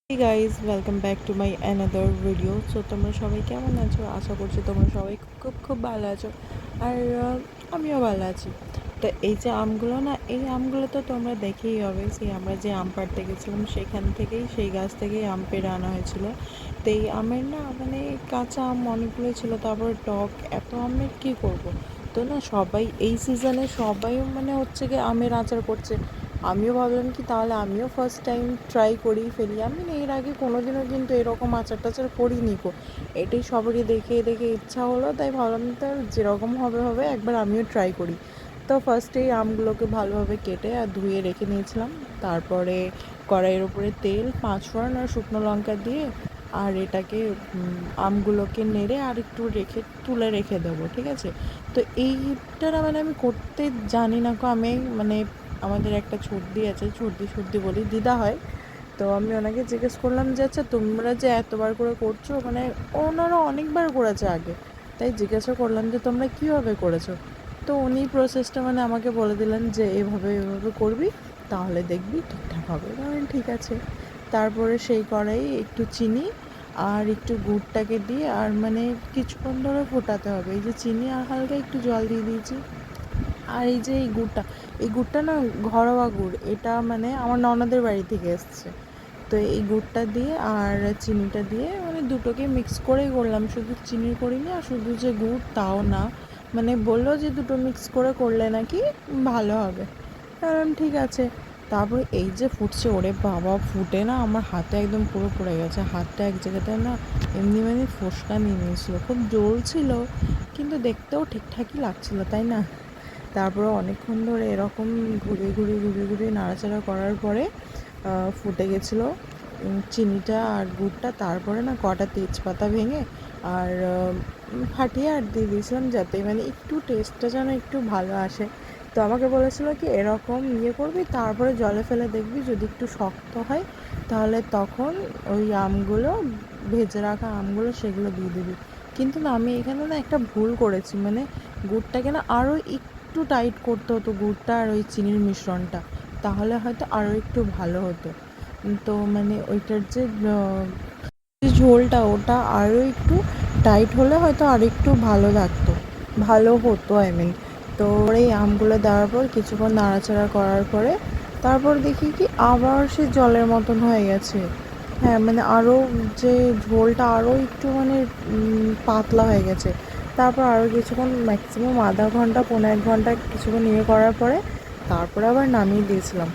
Hey guys, welcome back to my another video. So তোমরা সবাই কেমন আছো? আশা করছি তোমরা সবাই খুব ভালো আছো। আর আমিও ভালো আছি। তো এই যে আমগুলো না, এই আমগুলো তো তোমরা দেখেই হবে, সেই আমরা যে আম পাড়তে গেছিলাম সেখান থেকেই, সেই গাছ থেকেই আম পেড়ে আনা হয়েছিল। তো এই আমের না মানে কাঁচা আম অনেকগুলো ছিল, তারপর টক, এত আমের কি করব। তো না সবাই এই সিজনে সবাই মানে হচ্ছে গিয়ে আমের আচার করছে। আমিও ভাবলাম কি তাহলে আমিও ফার্স্ট টাইম ট্রাই করেই ফেলি। আমি না এর আগে কোনোদিনও কিন্তু এরকম আচার টাচার করিনি গো। এটাই সবারই দেখে দেখে ইচ্ছা হলো, তাই ভাবলাম তো যেরকম হবে হবে, একবার আমিও ট্রাই করি। তো ফার্স্টেই আমগুলোকে ভালোভাবে কেটে আর ধুয়ে রেখে নিয়েছিলাম। তারপরে কড়াইয়ের উপরে তেল, পাঁচফোড়ন আর শুকনো লঙ্কা দিয়ে আর এটাকে আমগুলোকে নেড়ে আর একটু রেখে তুলে রেখে দেবো, ঠিক আছে। তো এইটা না মানে আমি করতে জানি না গো। আমি মানে আমাদের একটা ছর্দি আছে, ছর্দি বলি, দিদা হয়। তো আমি ওনাকে জিজ্ঞেস করলাম যে আচ্ছা তোমরা যে এতবার করে করছো, মানে ওনারা অনেকবার করেছে আগে, তাই জিজ্ঞাসা করলাম যে তোমরা কীভাবে করেছো। তো উনি প্রসেসটা মানে আমাকে বলে দিলেন যে এভাবে এভাবে করবি, তাহলে দেখবি ঠিকঠাক হবে। ধরেন ঠিক আছে। তারপরে সেই কড়াই একটু চিনি আর একটু গুড়টাকে দিয়ে আর মানে কিছুক্ষণ ধরে ফোটাতে হবে। এই যে চিনি আর হালকা একটু জল দিয়ে দিয়েছি। আর এই যে এই গুড়টা না ঘরোয়া গুড়, এটা মানে আমার ননদের বাড়ি থেকে এসছে। তো এই গুড়টা দিয়ে আর চিনিটা দিয়ে মানে দুটোকে মিক্স করেই করলাম, শুধু চিনি করিনি আর শুধু যে গুড় তাও না। মানে বললো যে দুটো মিক্স করে করলে নাকি ভালো হবে। কারণ ঠিক আছে। তারপরে এই যে ফুটছে, ওরে বাবা, ফুটে না আমার হাতে একদম পুরো পড়ে গেছে। হাতটা এক জায়গাতে না এমনি মানে ফোসকা নিয়ে নিয়েছিলো, খুব ছিল, কিন্তু দেখতেও ঠিকঠাকই লাগছিলো, তাই না। তারপরে অনেকক্ষণ ধরে এরকম ঘুরিয়ে নাড়াচাড়া করার পরে ফুটে গেছিলো চিনিটা আর গুড়টা। তারপরে না কটা তেজপাতা ভেঙে আর ফাটিয়ে আর দিয়ে দিয়েছিলাম, যাতে মানে একটু টেস্টটা যেন একটু ভালো আসে। তো আমাকে বলেছিলো কি এরকম করবি, তারপরে জলে ফেলে দেখবি, যদি একটু শক্ত হয় তাহলে তখন ওই আমগুলো, ভেজে রাখা আমগুলো, সেগুলো দিয়ে দিবি। কিন্তু না আমি এখানে না একটা ভুল করেছি, মানে গুড়টাকে না আরও একটু টাইট করতে হতো, গুড়টা আর ওই চিনির মিশ্রণটা, তাহলে হয়তো আরও একটু ভালো হতো। তো মানে ওইটার যে ঝোলটা, ওটা আরও একটু টাইট হলে হয়তো আর একটু ভালো হতো তো এই আমগুলো দেওয়ার পর কিছুক্ষণ নাড়াচাড়া করার পরে তারপর দেখি কি আবার সে জলের মতন হয়ে গেছে। হ্যাঁ মানে আরও যে ঝোলটা আরও একটু মানে পাতলা হয়ে গেছে। তারপর আরও কিছুক্ষণ, ম্যাক্সিমাম আধা ঘন্টা 1.5 ঘন্টা কিছুক্ষণ করার পরে তারপরে আবার নামিয়ে দিয়েছিলাম।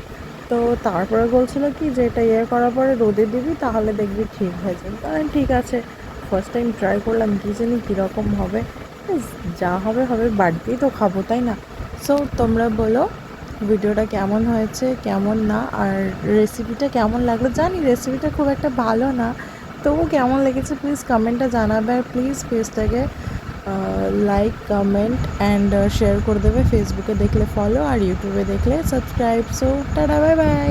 তো তারপরে বলছিল কি যে এটা করার পরে রোদে দিবি, তাহলে দেখবি ঠিক হয়ে যাবে। ঠিক আছে, ফার্স্ট টাইম ট্রাই করলাম, কী জানি কীরকম হবে। যা হবে হবে, বাড়িতেই তো খাবো, তাই না। সো তোমরা বলো ভিডিওটা কেমন হয়েছে, কেমন না, আর রেসিপিটা কেমন লাগলো। জানি রেসিপিটা খুব একটা ভালো না, তবু কেমন লেগেছে প্লিজ কমেন্টে জানাবে। আর প্লিজ পেজটাকে লাইক, কমেন্ট অ্যান্ড শেয়ার করে দেবে। ফেসবুকে দেখলে ফলো আর ইউটিউবে দেখলে subscribe. So tata, bye bye.